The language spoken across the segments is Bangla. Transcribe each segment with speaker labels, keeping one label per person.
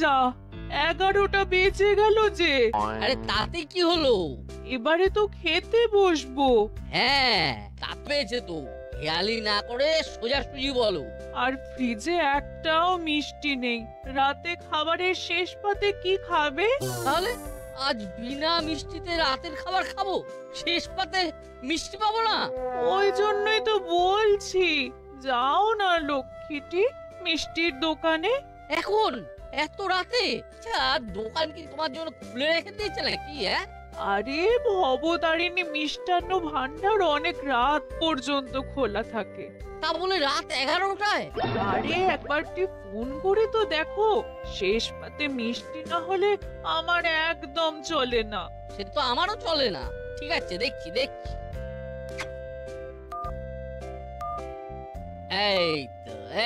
Speaker 1: যা, 11টা বেজে গেল যে।
Speaker 2: আরে তাতে কি হলো?
Speaker 1: এবারে তো খেতে বসবো।
Speaker 2: হ্যাঁ, তা পেয়েছে তো। খেয়ালি না করে সোজাসুজি বলো।
Speaker 1: আর ফ্রিজে একটাও মিষ্টি নেই। রাতে খাবারের শেষ পাতে কি খাবে?
Speaker 2: তাহলে আজ বিনা মিষ্টিতে রাতের খাবার খাবো? শেষ পাতে মিষ্টি পাবো না?
Speaker 1: ওই জন্যই তো বলছি, যাও না লক্ষ্মীটি মিষ্টির দোকানে।
Speaker 2: এখন এত রাতে? আচ্ছা, দোকান কি তোমার জন্য খুলে রেখে দিয়েছে নাকি?
Speaker 1: আরে ভবতারিণী মিষ্টান্ন ভান্ডার অনেক রাত পর্যন্ত খোলা থাকে।
Speaker 2: তা বলে রাত 11টায়?
Speaker 1: আরে একবারটি ফোন করে তো দেখো, শেষ পাতে মিষ্টি না হলে আমার একদম চলে না।
Speaker 2: সে তো আমারও চলে না। ঠিক আছে, দেখছি দেখছি।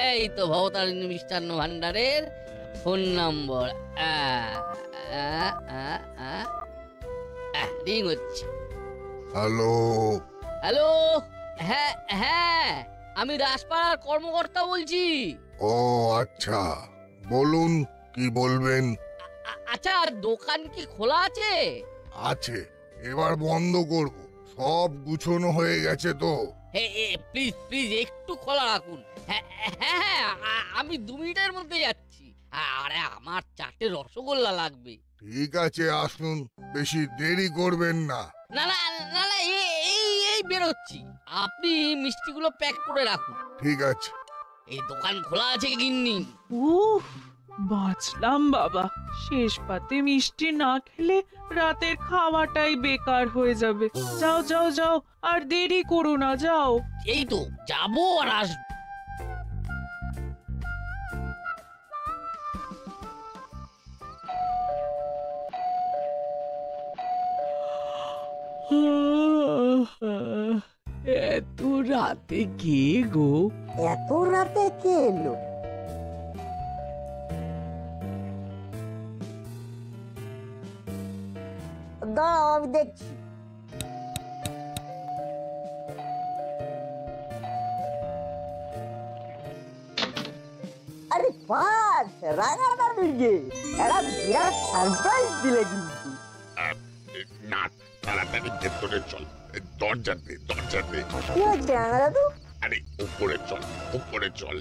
Speaker 2: এই তো ভবতারিণী মিষ্টান্ন ভান্ডারের ফোন নম্বর। রিং হচ্ছে।
Speaker 3: হ্যালো।
Speaker 2: হ্যালো, হ্যাঁ হ্যাঁ, আমি রাজপাড়ার কর্মকর্তা বলছি।
Speaker 3: ও আচ্ছা, বলুন কি বলবেন।
Speaker 2: আচ্ছা, দোকান কি খোলা আছে?
Speaker 3: আছে, এবার বন্ধ করব, সব গুছানো হয়ে গেছে তো।
Speaker 2: প্লিজ প্লিজ একটু খোলা রাখুন। হ্যাঁ হ্যাঁ, আমি 2 মিনিটের মধ্যে যাচ্ছি। আরে আমার 4টে রসগোল্লা লাগবে।
Speaker 3: ঠিক আছে, আসুন, বেশি দেরি করবেন না।
Speaker 2: না না না না, এই বেরোচ্ছি। আপনি মিষ্টিগুলো প্যাক করে রাখুন।
Speaker 3: ঠিক আছে।
Speaker 2: এই দোকান খোলা আছে গিন্নি?
Speaker 1: উফ, বাঁচলাম বাবা। শেষ পাতে মিষ্টি না খেলে রাতের খাওয়াটাই বেকার হয়ে যাবে। যাও যাও যাও, আর দেরি করো না, যাও।
Speaker 2: এই তো যাবো আর আসবো।
Speaker 1: এত রাতে কে গো?
Speaker 4: এত রাতে কে এলো? দাঁড়াও, আমি দেখছি। আরে পাঁচ রাঙামাটি যে একটা বিরাট সারপ্রাইজ দিলে কিন্তু।
Speaker 5: না, তাড়াতাড়ি ভেতরে চল, দরজা দে, দরজা দে।
Speaker 4: কি হচ্ছে রাঙা দাদু?
Speaker 5: আরে উপরে চল, উপরে চল।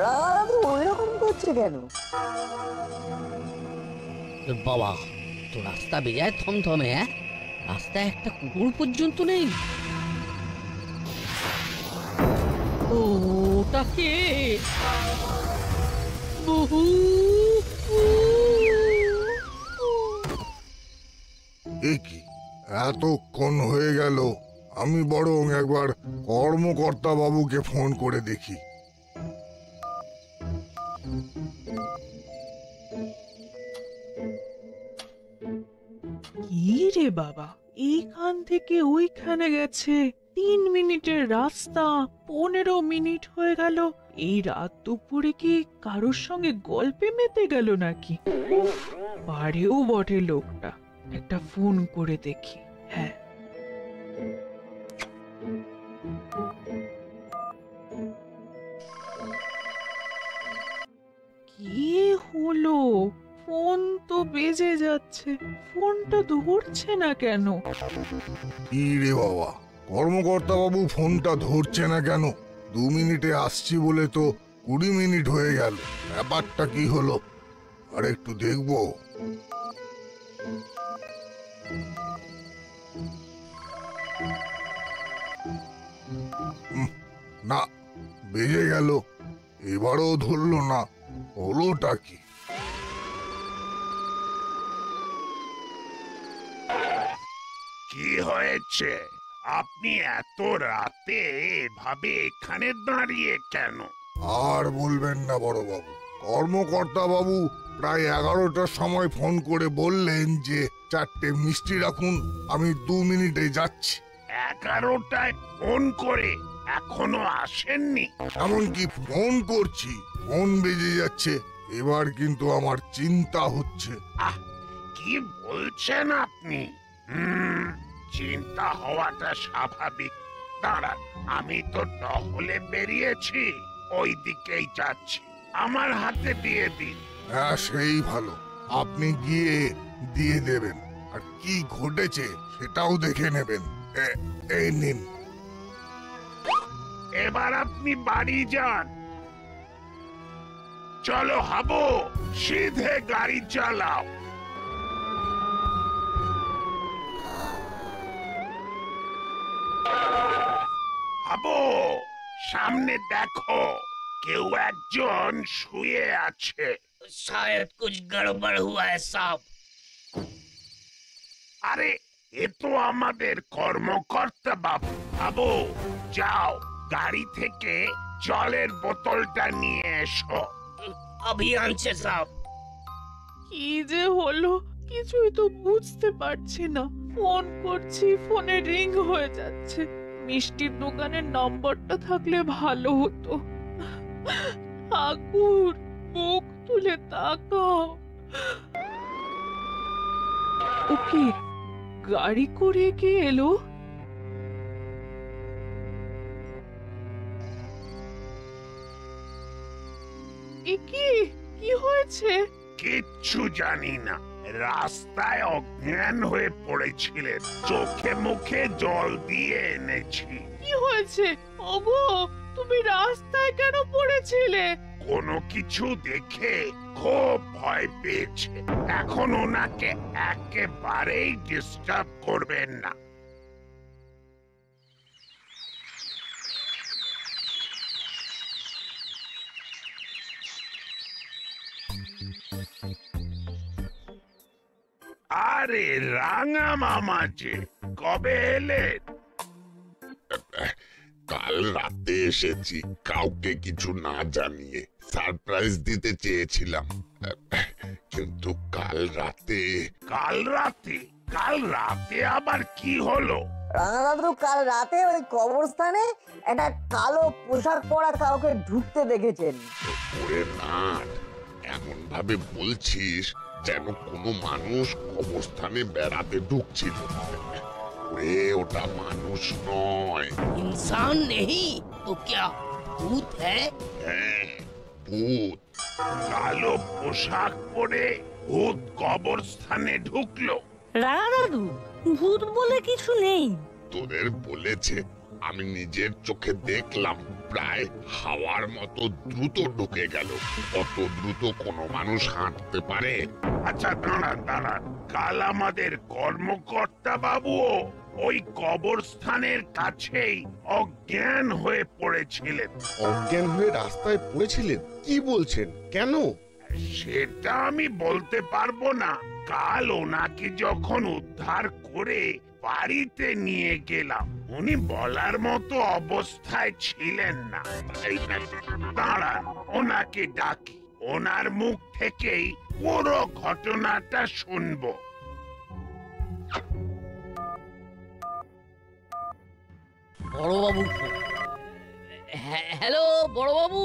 Speaker 4: রাঙা দাদু ওই রকম করছে কেন?
Speaker 2: বাবা, তো রাস্তা বেজায় থমথমে। রাস্তায় একটা কুকুর পর্যন্ত নেই। ওটা কে? বহু
Speaker 3: এ কি, এতক্ষণ হয়ে গেল? আমি বরং একবার কর্মকর্তা বাবুকে ফোন করে দেখি।
Speaker 1: কি রে বাবা, এইখান থেকে ওইখানে গেছে 3 মিনিটের রাস্তা, 15 মিনিট হয়ে গেল। এই রাত দুপুরে কি কারোর সঙ্গে গল্পে মেতে গেল নাকি? উফ, পারেও বটে লোকটা। একটা ফোন করে দেখি। হ্যাঁ, কি হলো? ফোন তো বেজে যাচ্ছে, ফোনটা ধরছে না কেন?
Speaker 3: কি রে বাবা, কর্মকর্তা বাবু ফোনটা ধরছে না কেন? 2 মিনিটে আসছি বলে তো 20 মিনিট হয়ে গেল। ব্যাপারটা কি হলো? আর একটু দেখবো। না, বেজে গেল, এবারও ধরলো না। হলোটা কি?
Speaker 5: কি হয়েছে? আপনি এত রাতে এভাবে এখানে দাঁড়িয়ে কেন?
Speaker 3: আর বলবেন না বড়বাবু, কর্মকর্তা বাবু প্রায় 11টার সময় ফোন করে বললেন যে 4টে মিষ্টি রাখুন, আমি 2 মিনিটে যাচ্ছি।
Speaker 5: 11টায় ফোন করে এখনো আসেননি?
Speaker 3: এমনকি ফোন করছি, ফোন বেজে যাচ্ছে। এবার কিন্তু আমার চিন্তা হচ্ছে।
Speaker 5: আহ, কি বলছেন আপনি? চিন্তা হওয়াটা স্বাভাবিক। দাঁড়ান, আমি তো টহলে বেরিয়েছি, ওই দিকেই যাচ্ছি। আমার হাতে দিয়ে দিন।
Speaker 3: হ্যাঁ, সেই ভালো। আপনি গিয়ে দিয়ে দেবেন, আর কি ঘটেছে সেটাও দেখে নেবেন। এই নিন।
Speaker 5: এবার আপনি বাড়ি যান। চলো হাবু, সিধে গাড়ি চালাও। হাবু, সামনে দেখো, কেউ একজন শুয়ে আছে।
Speaker 2: शायद कुछ गड़बड़ हुआ है साहब।
Speaker 5: আরে, এ তো আমাদের কর্মকর্তা বাবু। হাবু, যাও গাড়ি থেকে জলের বোতলটা নিয়ে এসো।
Speaker 2: अभियान से साहब।
Speaker 1: কি যে হলো কিছুই তো বুঝতে পারছি না। ফোন করছি, ফোনে রিং হয়ে যাচ্ছে। মিষ্টির দোকানের নম্বরটা থাকলে ভালো হতো। ঠাকুর, মুখ তুলে তাকাও। ওকে, গাড়ি করে কে এলো? কি হয়েছে?
Speaker 5: কিচ্ছু জানি না, রাস্তায় অজ্ঞান হয়ে পড়েছিলেন, চোখে মুখে জল দিয়ে এনেছি।
Speaker 1: কি হয়েছে? ওগো, তুমি রাস্তায় কেন পড়েছিলে?
Speaker 5: কোনো কিছু দেখে খুব ভয় পেয়েছে। এখন ওনাকে একেবারেই ডিস্টার্ব করবেন না। আরে রাঙা মামা যে, কবে এলেন?
Speaker 6: কাল রাতে এসেছি, কাউকে কিছু না জানিয়ে সারপ্রাইজ দিতে চেয়েছিলাম, কিন্তু কাল রাতে
Speaker 5: কাল রাতে আবার কি হলো?
Speaker 4: রাঙা দাদু কাল রাতে ওই কবরস্থানে একটা কালো পোশাক পরা কাউকে ঢুকতে দেখেছেন।
Speaker 6: ওরে নাট, এমন ভাবে বলছিস যেন কোনো মানুষ কবরস্থানে বেড়াতে ঢুকছিল। ওরে, ওটা মানুষ নয়।
Speaker 2: इंसान नहीं तो क्या भूत है?
Speaker 6: হ্যাঁ, ভূত।
Speaker 5: কালো পোশাক পরে ভূত কবরস্থানে ঢুকলো।
Speaker 7: রাঙা দাদু, ভূত বলে কিছু নেই।
Speaker 6: তোদের বলেছে, আমি নিজের চোখে দেখলাম, প্রায় হাওয়ার মতো দ্রুত ঢুকে গেল। অত দ্রুত কোনো মানুষ হাঁটতে পারে?
Speaker 5: আচ্ছা, দাঁড়ান, কাল আমাদের কর্মকর্তা বাবুও ওই কবরস্থানের কাছেই অজ্ঞান হয়ে পড়েছিলেন।
Speaker 8: অজ্ঞান হয়ে রাস্তায় পড়েছিলেন? কি বলছেন, কেন?
Speaker 5: সেটা আমি বলতে পারবো না। কাল ওনাকে যখন উদ্ধার করে বাড়িতে নিয়ে গেলাম, উনি বলার মতো অবস্থায় ছিলেন না।
Speaker 6: তাই নাকি?
Speaker 5: দাঁড়ান, ওনাকে ডাকি, ওনার মুখ থেকেই পুরো ঘটনাটা শুনবো।
Speaker 2: বড়বাবু, হ্যালো বড়বাবু।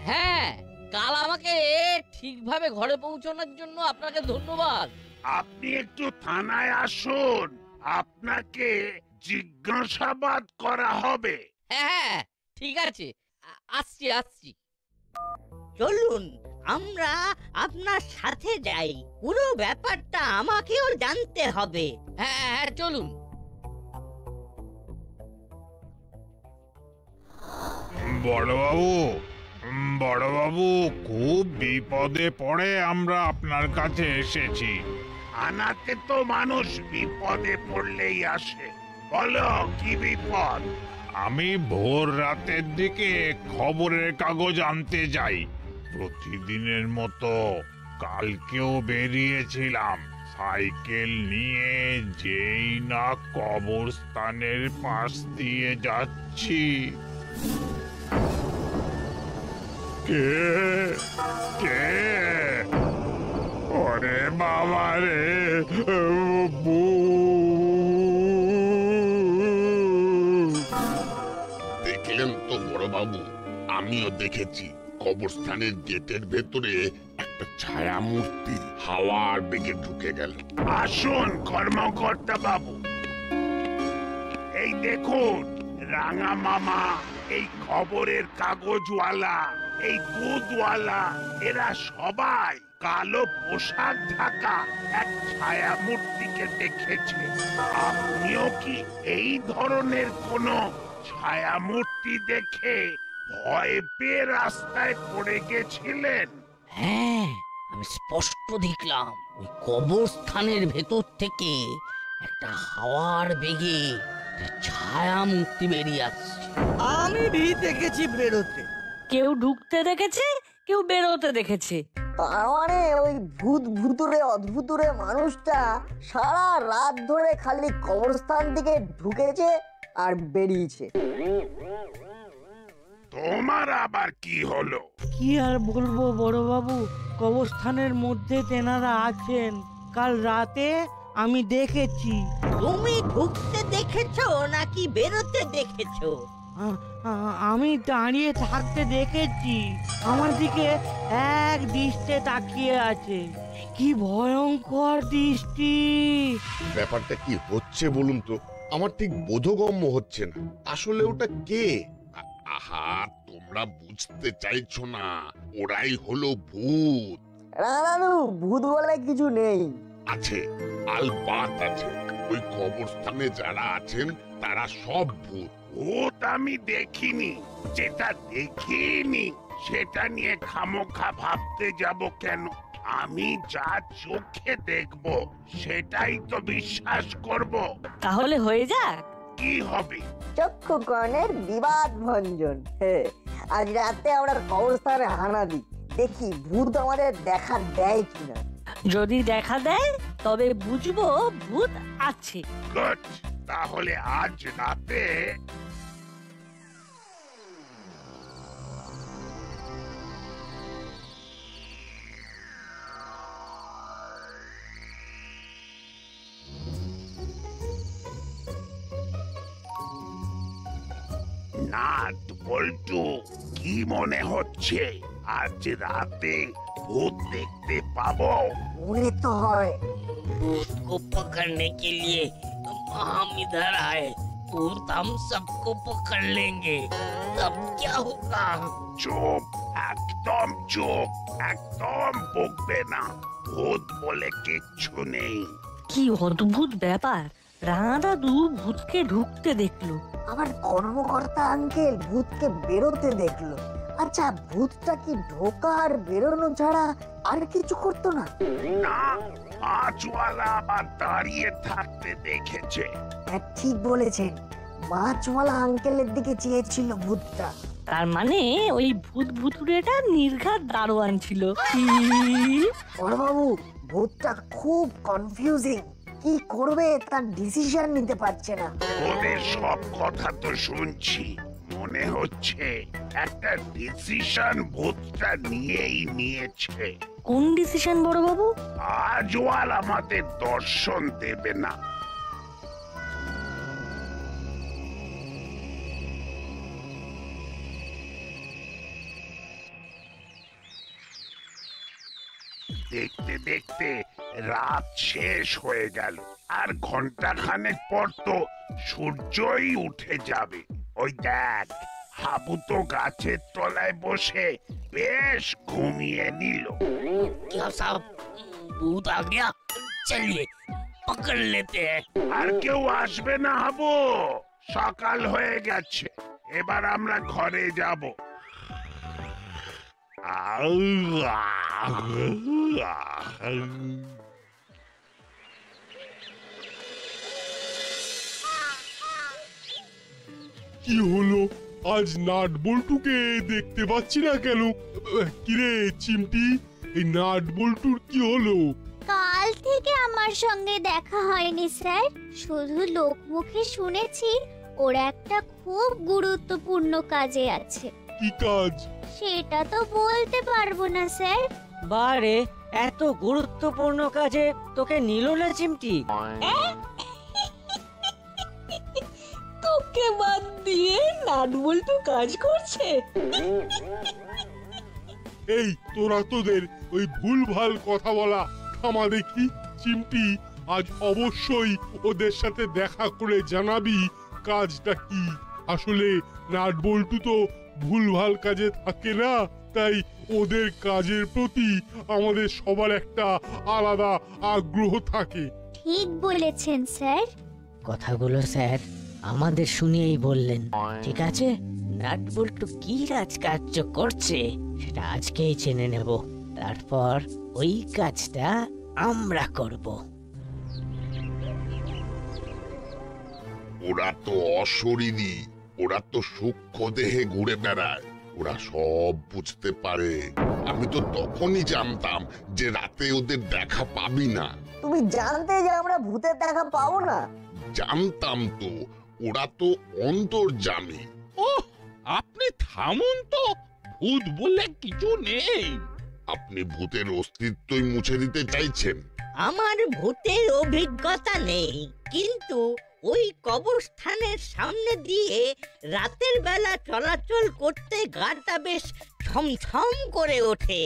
Speaker 2: হ্যাঁ, কাল আমাকে ঠিকভাবে ঘরে পৌঁছানোর জন্য আপনাকে ধন্যবাদ।
Speaker 5: আপনি একটু থানায় আসুন, আপনাকে জিজ্ঞাসাবাদ করা হবে।
Speaker 2: হ্যাঁ, ঠিক আছে, আসছি।
Speaker 7: চলুন আমরা আপনার সাথে যাই, পুরো ব্যাপারটা আমাকেও জানতে হবে।
Speaker 2: হ্যাঁ, চলুন।
Speaker 5: বড়বাবু, খুব বিপদে পড়ে আমরা আপনার কাছে এসেছি। থানাতে তো মানুষ বিপদে পড়লেই আসে। বলো, কি বিপদ? আমি ভোর রাতের দিকে খবরের কাগজ আনতে যাই, প্রতিদিনের মতো কালকেও বেরিয়েছিলাম। সাইকেল নিয়ে যেই না কবরস্থানের পাশ দিয়ে যাচ্ছি, কে ওরে বাবা রে,
Speaker 6: দেখলেন তো বড়বাবু, আমিও দেখেছি। কবরস্থানের গেটের ভেতরে একটা ছায়া মূর্তি হাওয়ার বেগে ঢুকে গেল।
Speaker 5: আসুন কর্মকর্তা বাবু, এই দেখুন রাঙা মামা এই খবরের কাগজওয়ালা, এই দুধওয়ালা, এরা সবাই কালো পোশাক ঢাকা এক ছায়া মূর্তিকে দেখেছে। আপনিও কি এই ধরনের কোনো ছায়া মূর্তি দেখে ভয় পেয়ে রাস্তায় পড়ে গেছিলেন?
Speaker 2: হ্যাঁ, আমি স্পষ্ট দেখলাম ওই কবরস্থানের ভেতর থেকে একটা হাওয়ার বেগে একটা ছায়া মূর্তি বেরিয়ে আসছে।
Speaker 9: আমি দেখেছি বেরোতে।
Speaker 7: কেউ ঢুকতে দেখেছে, কেউ বেরোতে দেখেছে।
Speaker 4: তার মানে ওই ভূতুরে অদ্ভুতুরে মানুষটা সারা রাত ধরে খালি কবরস্থান দিকে ঢুকেছে আর বেরিয়েছে।
Speaker 5: তোমার আবার কি হলো?
Speaker 9: কি আর বলবো বড় বাবু, কবরস্থানের মধ্যে তেনারা আছেন। কাল রাতে আমি দেখেছি।
Speaker 7: তুমি ঢুকতে দেখেছো নাকি বেরোতে দেখেছো?
Speaker 9: আমি দাঁড়িয়ে থাকতে দেখেছি। আমার দিকে এক দৃষ্টে তাকিয়ে আছে। কি ভয়ঙ্কর দৃষ্টি!
Speaker 8: ব্যাপারটা কি হচ্ছে বলুন তো, আমার ঠিক বোধগম্য হচ্ছে না। আসলে ওটা কে?
Speaker 6: আহা, তোমরা বুঝতে চাইছো না, ওরাই হলো ভূত।
Speaker 4: রানু, ভূত বলে কিছু নেই।
Speaker 6: আছে, আলবাত আছে। ওই কবরস্থানে যারা আছেন তারা সব ভূত।
Speaker 5: ভূত আমি দেখিনি, যেটা দেখিনি সেটা নিয়ে খামোখা ভাবতে যাব কেন? আমি যা চোখে দেখব সেটাই তো বিশ্বাস করব।
Speaker 7: তাহলে হয়ে যাক।
Speaker 5: কি হবে?
Speaker 4: চক্ষুকর্ণের বিবাদ ভঞ্জন। আজ রাতে আমরা কবরস্থানে হানা দিই, দেখি ভূত আমাদের দেখা দেয় কিনা।
Speaker 7: যদি দেখা দেয় তবে বুঝবো ভূত আছে।
Speaker 5: গুড, তাহলে আজ রাতে নাট বল্টু, কি মনে হচ্ছে আজ রাতে ভূত দেখতে পাবো?
Speaker 4: মনে তো হয়।
Speaker 2: भूत को पकड़ने के लिए हम इधर आए। भूत हम सबको पकड़ लेंगे, तब क्या होगा?
Speaker 5: চুপ, একদম চুপ, একদম বকবে না। ভূত বলে কিচ্ছু নেই।
Speaker 7: কি অদ্ভুত ব্যাপার! রানা দাদু ভূতকে ঢুকতে দেখলো,
Speaker 4: আমার কর্মকর্তা আঙ্কেল ভূতকে বেরোতে দেখলো। আচ্ছা, ভূতটা কি ঢোকা আর বেরোনো ছাড়া আর কিছু করতো না?
Speaker 5: না, মাছওয়ালা আবার দাঁড়িয়ে থাকতে দেখেছে।
Speaker 4: হ্যাঁ, ঠিক বলেছেন। মাছওয়ালা আঙ্কেলের দিকে চেয়েছিল ভূতটা।
Speaker 7: তার মানে ওই ভূতুরেটা নির্ঘাত দারোয়ান ছিল।
Speaker 4: বড়বাবু, ভূতটা খুব কনফিউজিং। কি করবে তার ডিসিশন নিতে পারছে না।
Speaker 5: ওদের সব কথা তো শুনছি, মনে হচ্ছে একটা ডিসিশন ভূতটা নিয়েই নিয়েছে।
Speaker 7: কোন ডিসিশন বড় বাবু?
Speaker 5: আজও আর আমাদের দর্শন দেবে না। দেখতে দেখতে রাত শেষ হয়ে গেল, আর ঘন্টা খানেক পর তো সূর্যই উঠে যাবে। ওই দেখ, হাবু তো গাছের তলায় বসে বেশ ঘুমিয়ে নিল।
Speaker 2: क्या साहब, भूत आ गया? चलिए पकड़ लेते हैं।
Speaker 5: আর কেউ আসবে না হাবু, সকাল হয়ে গেছে, এবার আমরা ঘরে যাব।
Speaker 10: কি হলো, আজ নাট বল্টুকে দেখতে পাচ্ছি না কেন? কিরে চিমটি, এই নাট বল্টুর কি হলো?
Speaker 11: কাল থেকে আমার সঙ্গে দেখা হয়নি স্যার, শুধু লোকমুখে শুনেছি ওর একটা খুব গুরুত্বপূর্ণ কাজে আছে।
Speaker 10: কি কাজ?
Speaker 11: সেটা তো বলতে পারবো না স্যার।
Speaker 9: বারে, এত গুরুত্বপূর্ণ কাজে তোকে নিল না চিমটি?
Speaker 7: তোকে বাদ দিয়ে নাট বল্টু কাজ করছে?
Speaker 10: এই তোরা তোদের ওই ভুলভাল কথা বলা থামা দেখি। চিমটি, আজ অবশ্যই ওদের সাথে দেখা করে জানাবি কাজটা কি আসলে নাট বল্টু তো ভুলভাল কাজে থাকে না, তাই ওদের কাজের প্রতি আমাদের সবার একটা আলাদা আগ্রহ থাকে।
Speaker 11: ঠিক বলেছেন স্যার।
Speaker 2: কথাগুলো স্যার আমাদের শুনিয়েই বললেন। ঠিক আছে, নাট বল্টু কি রাজকার্য করছে সেটা আজকেই জেনে নেব, তারপর ওই কাজটা আমরা করব।
Speaker 6: ওরা তো অশরীরী, ওরা তো সূক্ষ্ম দেহে ঘুরে বেড়ায়, ওরা সব বুঝতে পারে। আমি তো তখনই জানতাম যে রাতে ওদের দেখা পাবি না।
Speaker 4: তুমি জানতে যে আমরা ভূতের দেখা পাবো না?
Speaker 6: জানতাম তো, ওরা তো অন্তর্যামী।
Speaker 5: ওহ, আপনি থামুন তো, ভূত বলে কিছু নেই।
Speaker 6: আপনি ভূতের অস্তিত্বই মুছে দিতে চাইছেন?
Speaker 12: আমার ভূতের অভিজ্ঞতা নেই, কিন্তু ওই কবরস্থানের সামনে দিয়ে রাতের বেলা চলাচল করতে গাটা বেশ ছমছম করে ওঠে।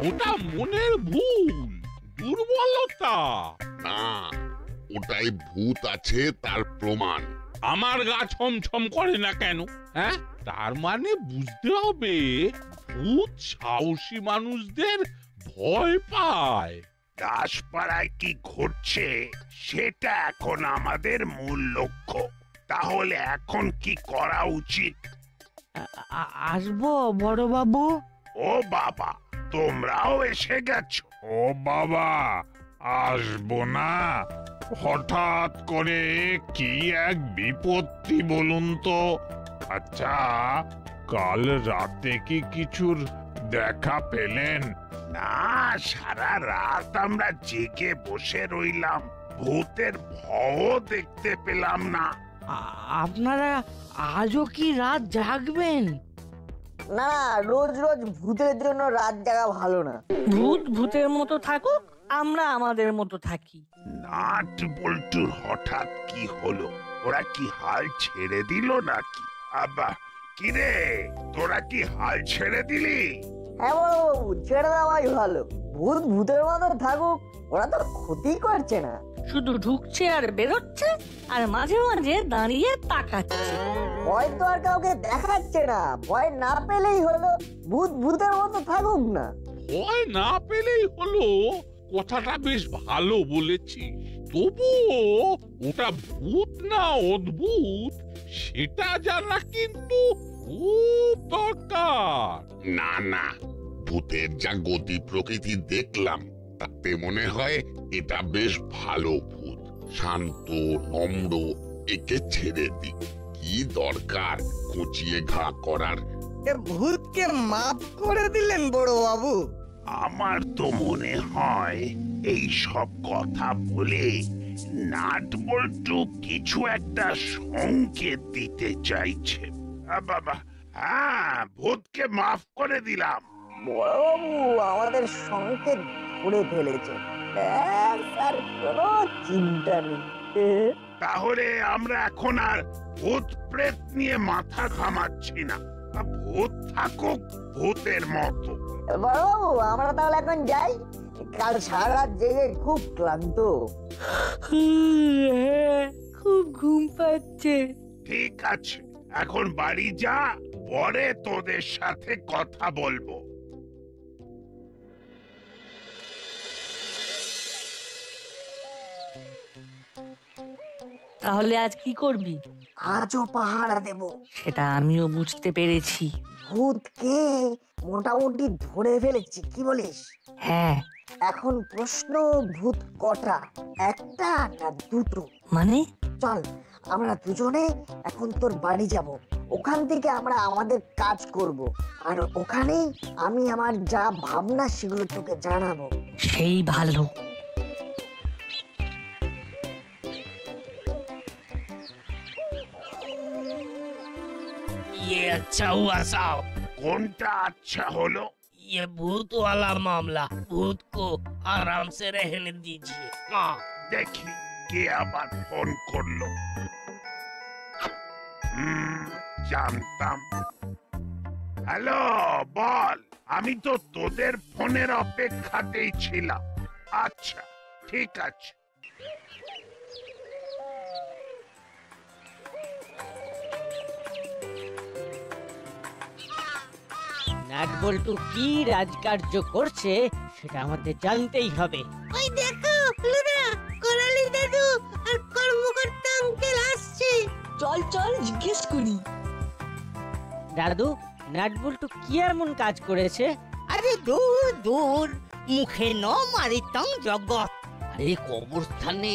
Speaker 5: ওটা মনের ভুল, দুর্বলতা।
Speaker 6: না, ওটাই ভূত আছে তার প্রমাণ।
Speaker 5: আমার গা ছমছম করে না কেন? হ্যাঁ, তার মানে বুঝতে হবে ভূত সাহসী মানুষদের ভয় পায়। দাসপাড়ায় কি ঘটছে সেটা এখন আমাদের মূল লক্ষ্য। তাহলে এখন কি করা উচিত?
Speaker 9: আসবো বড় বাবু?
Speaker 5: ও বাবা, তোমরাও এসে গেছো? ও বাবা, আসবো না? হঠাৎ করে কি এক বিপত্তি বলুন তো। আচ্ছা, কাল রাতে কি কিছুর দেখা পেলেন? না, সারা রাত আমরা জেগে বসে রইলাম, ভূতের ভয়ও দেখতে পেলাম না।
Speaker 9: আপনারা আজও কি রাত জাগবেন?
Speaker 4: না, রোজ রোজ ভূতের জন্য রাত জাগা ভালো না।
Speaker 7: ভূত ভূতের মতো থাকুক, আমরা আমাদের মতো থাকি।
Speaker 5: নাট বল্টুর হঠাৎ কি হলো? ওরা কি হাল ছেড়ে দিল নাকি? আব্বা, কিরে, তোরা কি হাল ছেড়ে দিলি?
Speaker 4: হ্যাঁ বাবু, ছেড়ে দেওয়াই ভালো। ভূত ভূতের মতো থাকুক, ওরা তো ক্ষতি করছে না।
Speaker 7: শুধু ঢুকছে আর বেরোচ্ছে, আর মাঝে মাঝে দাঁড়িয়ে তাকাচ্ছে।
Speaker 4: ভয় তো আর কাউকে দেখাচ্ছে না, ভয় না পেলেই হলো। ভূত ভূতের মতো থাকুক না।
Speaker 5: ভয় না পেলেই হলো, কথাটা বেশ ভালো বলেছিস। তবুও ওটা ভূত না অদ্ভুত সেটা জানা কিন্তু খুব দরকার।
Speaker 6: না না, ভূতের যা গতি প্রকৃতি দেখলাম তাতে মনে হয় এটা বেশ ভালো ভূত, শান্ত নম্র। একে ছেড়ে দি, কি দরকার কুচিয়ে ঘা করার?
Speaker 13: ভূতকে মাফ করে দিলেন বড় বাবু।
Speaker 5: আমার তো মনে হয় এই সব কথা বলে নাট বল্টু কিছু একটা সংকেত দিতে চাইছে। বাবা, হ্যাঁ, ভূতকে মাফ করে দিলাম।
Speaker 4: বড়বাবু আমাদের সংকেত ধরে ফেলেছে, আর কোনো চিন্তা নেই।
Speaker 5: তাহলে আমরা এখন আর ভূত প্রেত নিয়ে মাথা ঘামাচ্ছি না। ভূত থাকুক ভূতের মতো।
Speaker 4: বড়বাবু আমরা তাহলে এখন যাই, কাল সারা রাত জেগে খুব ক্লান্ত।
Speaker 7: খুব ঘুম পাচ্ছে।
Speaker 5: ঠিক আছে, এখন বাড়ি যা, পরে তোদের সাথে কথা বলবো।
Speaker 7: তাহলে আজ কি করবি?
Speaker 4: আজও পাহারা দেব।
Speaker 7: সেটা আমিও বুঝতে পেরেছি।
Speaker 4: ভূতকে মোটামুটি ধরে ফেলেছি, কি বলিস?
Speaker 7: হ্যাঁ।
Speaker 4: এখন প্রশ্ন, ভূত কটা, একটা না দুটো?
Speaker 7: মানে?
Speaker 4: চল আমরা দুজনে এখন তোর বাড়ি যাব, ওখান থেকে আমরা আমাদের কাজ করব, আর ওখানেই আমি আমার যা ভাবনা সেগুলো তোকে জানাবো।
Speaker 7: সেই ভালো।
Speaker 2: ये अच्छा हुआ साहब।
Speaker 5: কোনটা আচ্ছা হলো?
Speaker 2: ये भूत वाला मामला, भूत को आराम से रहने दीजिए। हाँ,
Speaker 5: দেখি কে আবার ফোন করলো। জানতাম। হ্যালো, বল। আমি তো তোদের ফোনের অপেক্ষাতেই ছিলাম। আচ্ছা, ঠিক আছে।
Speaker 2: নাটবল্টু কি রাজকার্য করছে সেটা আমাদের জানতেই হবে।
Speaker 12: ওই দেখো হলুদা, করালি দাদু আর কর্মকর্তা আঙ্কেল আসছে।
Speaker 13: চল চল জিজ্ঞেস করি।
Speaker 2: দাদু, নাটবল্টু কি এমন কাজ করেছে?
Speaker 12: আরে দূর দূর, মুখে ন মারিতাম জগৎ।
Speaker 14: আরে কবরস্থানে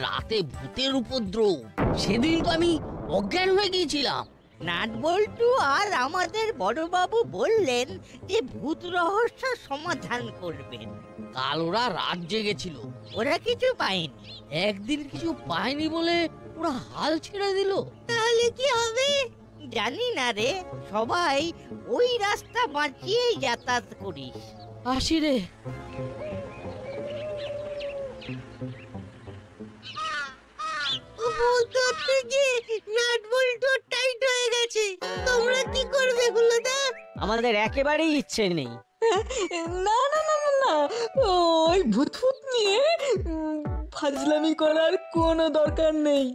Speaker 14: রাতে ভূতের উপদ্রব, সেদিন তো আমি অজ্ঞান হয়ে গিয়েছিলাম।
Speaker 12: নাটবল্টু আর আমাদের বড়বাবু বললেন যে ভূত রহস্য সমাধান করবেন।
Speaker 14: কাল ওরা রাত জেগেছিল,
Speaker 12: ওরা কিছু পায়নি।
Speaker 14: একদিন কিছু পায়নি বলে ওরা হাল ছেড়ে দিল।
Speaker 12: তাহলে কি হবে জানি না রে, সবাই ওই রাস্তা বাঁচিয়েই যাতায়াত করিস।
Speaker 14: আসি রে।
Speaker 12: টাইট হয়ে গেছে, তোমরা কি করবে হলুদা?
Speaker 2: আমাদের একেবারেই ইচ্ছে নেই।
Speaker 13: না না না না না, ওই ভূত ভূত নিয়ে ফাজলামি করার কোনো দরকার নেই।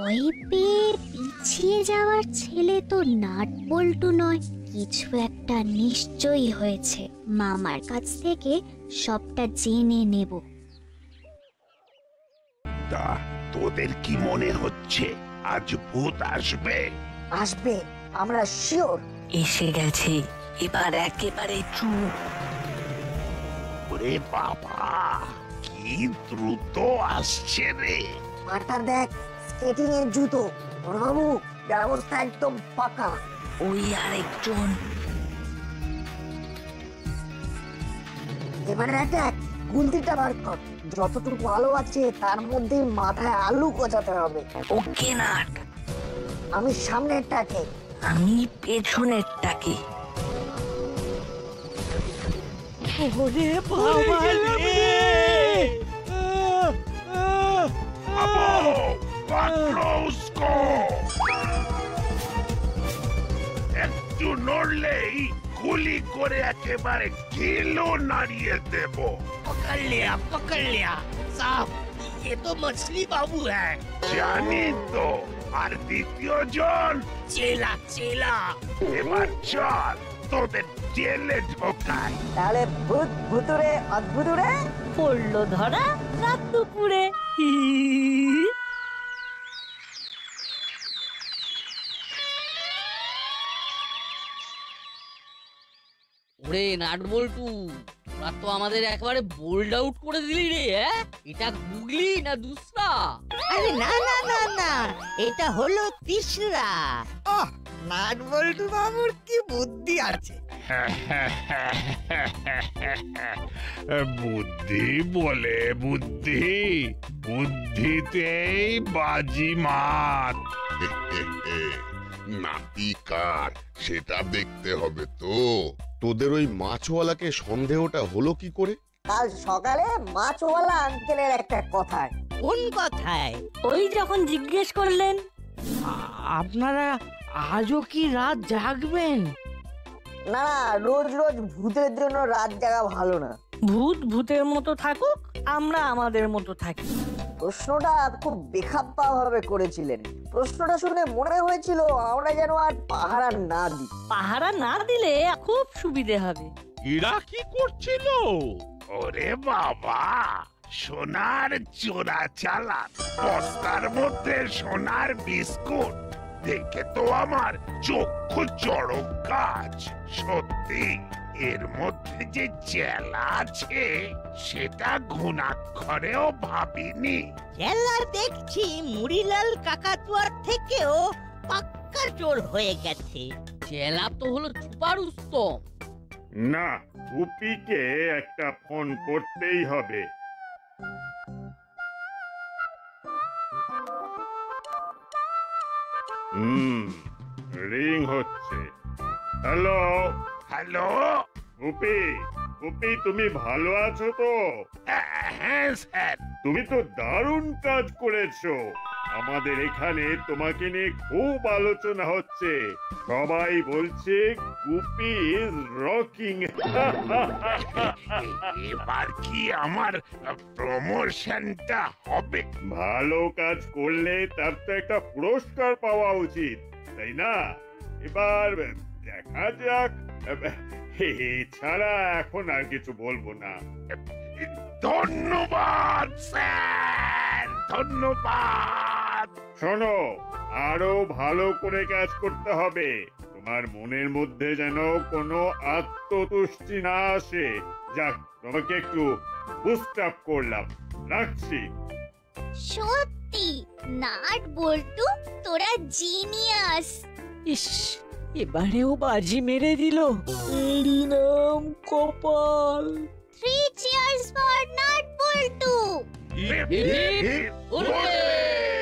Speaker 11: ওই পেয়ে পিছিয়ে যাওয়ার ছেলে তো নাটবল্টু নয়, কিছু একটা নিশ্চয়ই হয়েছে। মামার কাছ থেকে সবটা জেনে নেব।
Speaker 5: তা তোদের কি মনে হচ্ছে আজ ভূত আসবে?
Speaker 4: আসবে, আমরা শিওর।
Speaker 7: এসে গেছে, এবার একেবারে চুপ।
Speaker 5: ওরে বাবা, কি দ্রুত আসছে রে।
Speaker 4: মাটা দেখ, স্কেটিং এর জুতো। বাবু, ব্যবস্থা একদম পাকা।
Speaker 7: ওই আরেকজন।
Speaker 4: এবারে দেখ, গুলতিটা বার কর। যতটুকু আলো আছে তার মধ্যে মাথায় আলু গজাতে হবে।
Speaker 7: ওকে নাট।
Speaker 4: আমি সামনেরটাকে,
Speaker 7: আমি পেছনেরটাকে।
Speaker 9: ওরে বাবা রে!
Speaker 5: একটু নড়লেই গুলি করে একেবারে কিলো নাড়িয়ে দেব।
Speaker 14: पकड़ लिया साहब, ये तो मछली बाबू है।
Speaker 5: জানি তো। আর দ্বিতীয় জন
Speaker 14: चेला चेला।
Speaker 5: এবার চল তোদের জেলে ঢোকাই।
Speaker 4: তাহলে ভূত ভুতুরে অদ্ভুতুরে
Speaker 7: পড়লো ধরা রাত দুপুরে।
Speaker 14: ওরে নাটবল্টু, তোরা তো আমাদের একেবারে বোল্ড আউট করে দিলি রে। এটা গুগলি না দুসরা?
Speaker 12: আরে না না না না, এটা হলো তিসরা।
Speaker 13: নাটবল্টু বাবুর কি বুদ্ধি আছে।
Speaker 5: বুদ্ধি বলে বুদ্ধি, বুদ্ধিতেই বাজি মাত।
Speaker 6: নাতি কার সেটা দেখতে হবে তো। তোদের ওই মাছওয়ালাকে সন্দেহটা হলো কি করে?
Speaker 4: কাল সকালে মাছওয়ালা আঙ্কেলের একটা কথায়।
Speaker 12: কোন কথায়?
Speaker 7: ওই যখন জিজ্ঞেস করলেন।
Speaker 9: আপনারা আজও কি রাত জাগবেন?
Speaker 4: না, রোজ রোজ ভূতের জন্য রাত জাগা ভালো না।
Speaker 7: ভূত ভূতের মতো থাকুক, আমরা আমাদের মতো থাকি।
Speaker 4: প্রশ্নটা খুব বেখাপ্পা ভাবে করেছিলেন। প্রশ্নটা শুনে মনে হয়েছিল আমরা যেন আর পাহারা না দিই।
Speaker 7: পাহারা না দিলে খুব সুবিধে হবে।
Speaker 5: এরা কি করছিল? ওরে বাবা, সোনার চোরা চালান, বস্তার মধ্যে সোনার বিস্কুট। দেখে তো আমার চক্ষু চড়ক কাজ। সত্যি এর মধ্যে যে চেলা আছে সেটা ঘুণাক্ষরেও ভাবিনি।
Speaker 12: চেলা দেখছি মুড়িলাল কাকাতুয়ার থেকেও পাক্কা চোর হয়ে গেছে।
Speaker 14: চেলা তো হলো ছুপার উস্তম।
Speaker 15: না, গুপিকে একটা ফোন করতেই হবে। রিং হচ্ছে। হ্যালো
Speaker 5: হ্যালো
Speaker 15: গুপি, গুপি তুমি ভালো আছো তো?
Speaker 5: হ্যাঁ স্যার।
Speaker 15: তুমি তো দারুণ কাজ করেছো। আমাদের এখানে তোমাকে নিয়ে খুব আলোচনা হচ্ছে। সবাই বলছে গুপি ইজ রকিং।
Speaker 5: এবার কি আমার প্রমোশনটা হবে?
Speaker 15: ভালো কাজ করলে তার তো একটা পুরস্কার পাওয়া উচিত, তাই না? এবার দেখা যাক এছাড়া এখন আর কিছু বলবো না।
Speaker 5: ধন্যবাদ স্যার, ধন্যবাদ।
Speaker 15: শোনো, আরো ভালো করে কাজ করতে হবে। তোমার মনের মধ্যে যেন কোনো আত্মতুষ্টি না আসে। যাক, তোমাকে একটু বুস্ট আপ করলাম, রাখছি।
Speaker 11: সত্যি নাট বল্টু, তোরা জিনিয়াস।
Speaker 2: ইস, এবারেও বাজি মেরে দিল।
Speaker 13: এরই নাম কপাল।
Speaker 11: 3 cheers for নাট বল্টু।
Speaker 14: Hip hip hurray.